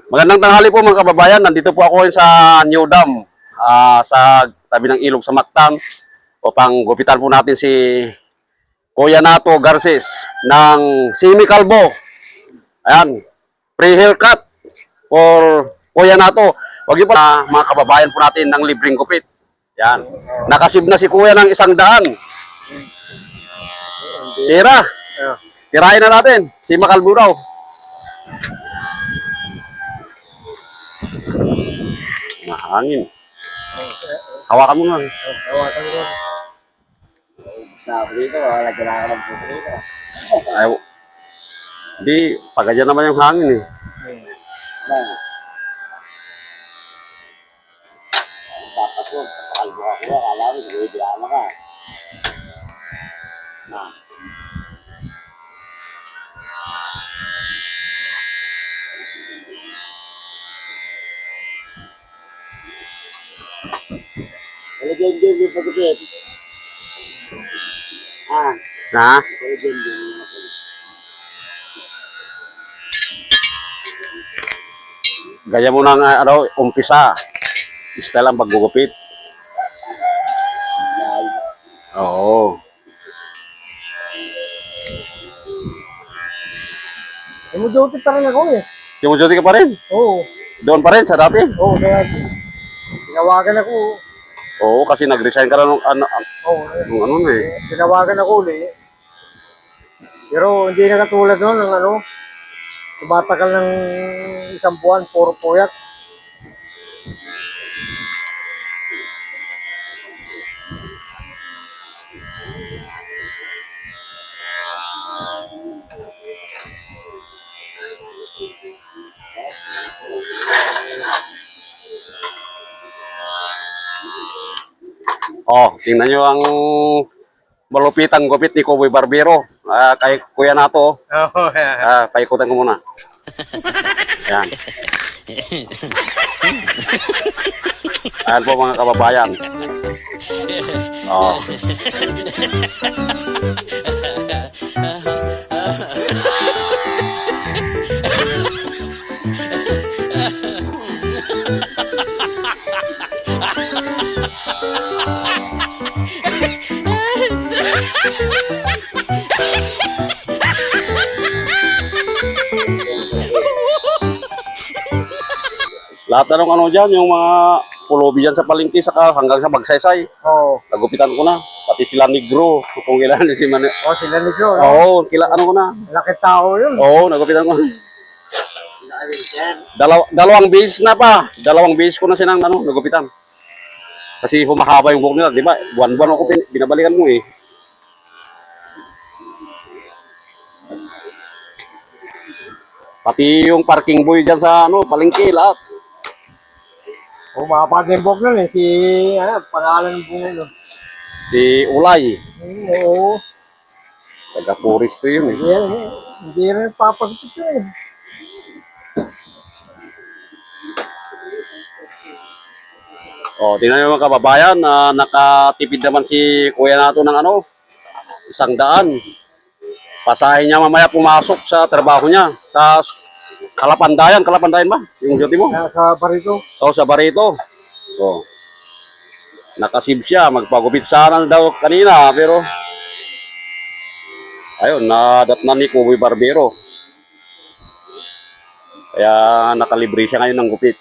Magandang tanghali po mga kababayan. Nandito po ako sa New Dam, sa tabi ng ilog sa Mactan upang gupitan po natin si Kuya Nato Garces ng Simi Calvo. Ayan, free haircut for Kuya Nato. Wag niyo po mga kababayan po natin ng libreng gupit. Yan. Nakasib na si Kuya ng 100. Tira. Tirahin na natin. Simi Calvo daw. Mahangin. Hawakan mo nga. Hawakan ko. Sabi dito, wala kailangan ng puso dito. Ay, di, pagkadyan naman yung hangin eh. Papasok, kalbo ako, akala mo, bigla ka. Kalagyan din yung pagkakit. Na? Kalagyan din yung pagkakit. Gaya mo ng umpisa. Style ang paggugupit. Oo. Umuduti pa rin ako eh. Tumuduti ka pa rin? Oo. Doon pa rin sa dati? Oo, kaya tinawagan ako. Oo, kasi nag-resign ka na nung ano na eh. Tinawagan ako ulit. Pero hindi na katulad noon ng tumatagal ng 1 buwan, puro puyat. Oh, tingnan nyo ang malupitang gupit ni Kuboy Barbero. Kay Kuya Nato. Oo, Paikutan ko muna. Ayan. Ayan po mga kababayan. Oh. Lahat na nung dyan, yung mga pulubi dyan sa palengke saka hanggang sa Magsaysay. Oo. Nagupitan ko na. Pati sila Negro. Kung kailan si Mane. Oh, sila ni Joe. Oo, ko na. Laki tao yun. Oo, nagupitan ko na. Dalawang base na pa. Dalawang base ko na sinang nagupitan. Kasi humahaba yung buhok nila, di ba? Buwan-buwan ako binabalikan mo eh. Pati yung parking boy dyan sa palengke, lahat. Mapag-invoke nun eh. Pangalan ng bunga nun. Si Ulay. Oo. Taga-purist to yun eh. Hindi rin papagpit yun eh. O, tingnan nyo mga kababayan, nakatipid naman si Kuya Nato ng 100. Pasahin niya mamaya pumasok sa trabaho niya. Tapos, Kalapandayan ba? Yung duty mo? Sa Barito. Oo, sa Barito. O, nakasib siya, magpagupit sana daw kanina, pero ayun, nadatnan ni Kuboy Barbero. Kaya nakalibre siya ngayon ng gupit.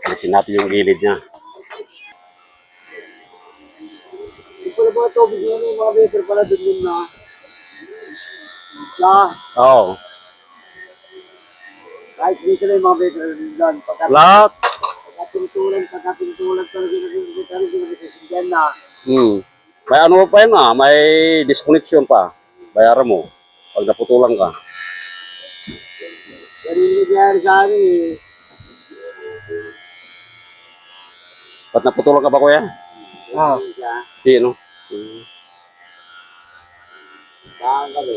Alisin natin yung gilid niya. Ito na mga tubig yan yung mga beser pala dun na. Oo. Kahit dito na yung mga beser dun. Lahat. Pagkatintulan talaga yung na. May pa yun may disconnection pa. Bayaran mo. Pag naputulan ka. Yan yung nangyayari sa akin eh. Ba't naputulan ka ba, Kuya? Di, no? Saan kami?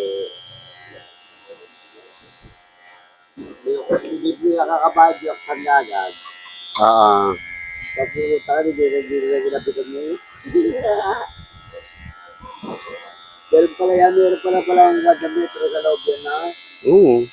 Hindi ko nakakabayad yung kanyagan. Kasi tayo, hindi na ginapitan mo eh. Pero pala yan, meron pala palang 1 metro sa loob yan na. Oo.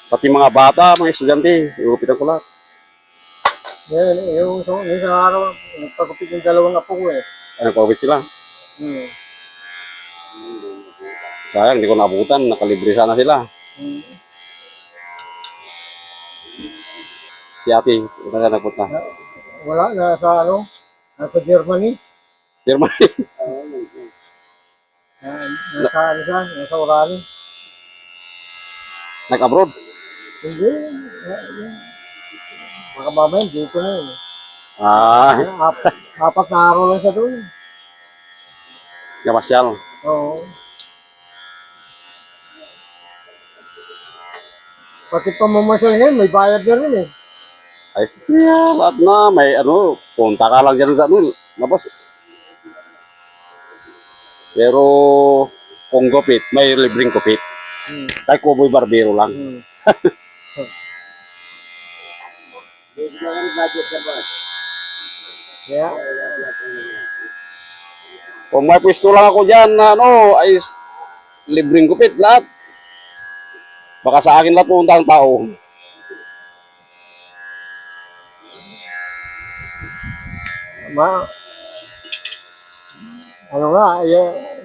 Pati mga bata, mga estudyante, iupitan ko lahat. Ngayon, yung isang araw, nagpagupit yung dalawang apo ko eh. Ay, nagpapit sila. Hmm. Sayang, hindi ko naabutan. Nakalibre sana sila. Hmm. Si ate, ito na nagpunta. Wala, nasa Germany. Germany. Nasa Orani. Nag-abroad. Hindi. Baka mamaya, dito na eh. Ah, Apat na araw lang siya doon. namasyal. Oo. Pati pamamasyal ngayon, may bayad na rin eh. Ay, siya, lahat na. May ano, punta ka lang dyan sa ano, labas. Pero, kung gupit, may libreng gupit. Hmm. Kahit kuboy barbero lang. Hmm. Hindi ka rin budget sa boss. Kaya, Kung may pwesto lang ako dyan na ano, ay libreng gupit lahat. Baka sa akin lahat pumunta ang tao. ano nga,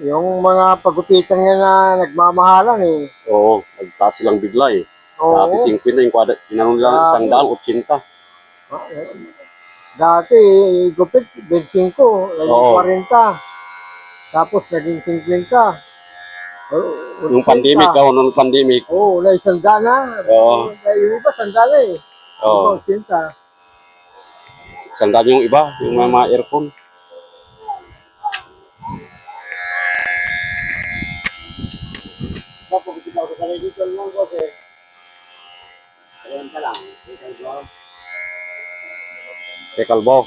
yung mga pagupitan nga na nagmamahalan eh. Oo, nagtaas silang bigla eh. Oo. Dati 50 yung kwada, inano lang 180. Dati, gupit, 25, naging Oo. 40. Tapos naging 50. Yung pandemic, nung pandemic. Oo, na isanda na. Oo. Yung iba, sanda na eh. Oo. Yung 80. Sandaan yung iba, yung mga aircon. Kapag kita ko sa dito lang boss eh. Ayan pa lang. Ikaw ko. Kay Kalbo.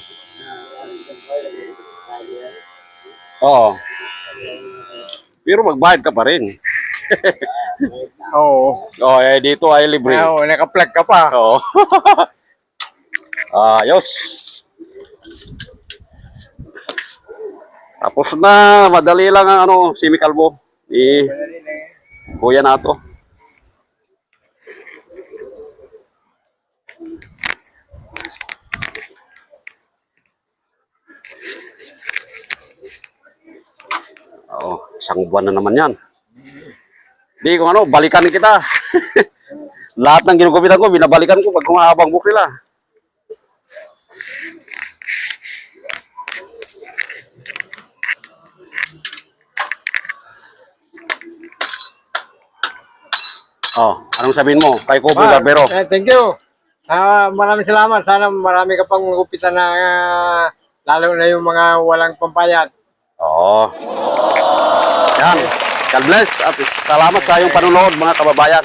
Oo. Pero magbayad ka pa rin. Oo. Oo, eh dito ay libre. Oo, naka-plug ka pa. Oo. Ayos. Tapos na, madali lang ang ano, si Kalbo. Kuya na to. Oo, isang buwan na naman yan. Di kung ano, balikan kita. Lahat ng ginugupitan ko, binabalikan ko pag humahabang buhok nila. Oh, anong sabihin mo? Kay Kuboy Barbero. Thank you. Maraming salamat. Sana marami ka pang gupitan na lalo na yung mga walang pampayat. Oo. Yan. God bless at salamat sa iyong panunood mga kababayan.